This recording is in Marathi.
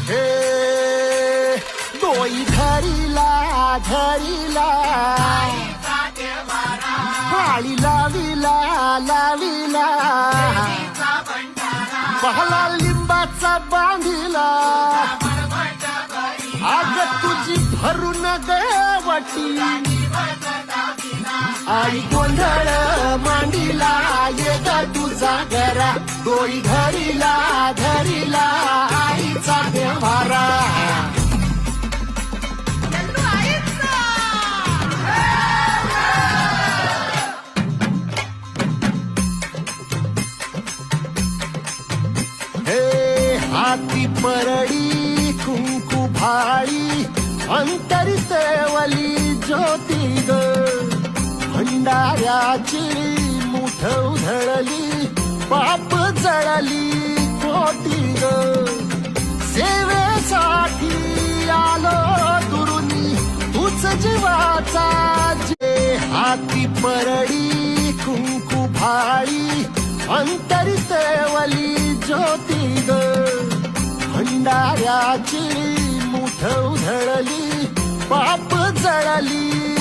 हे दोई धरीला धरीला पाळी लाविला लाविला पहला लिंबाचा बांधिला आग तुझी भरून गवटी आई गोंधळ मांडीला ये ग तुझा घरा डोळी धरीला धरीला आईचा व्यवहारा हे हाती परडी कुंकू भाळी अंतरितेवली ज्योती ग भंडाऱ्याची मुठ उधळली पाप जळली कोटी ग सेवेसाठी आलो दुरुनी तूच जीवाचा जे हाती परडी कुंकू भाळी अंतरितेवली ज्योती ग भंडाऱ्याची मुठ उधळली पाप जळली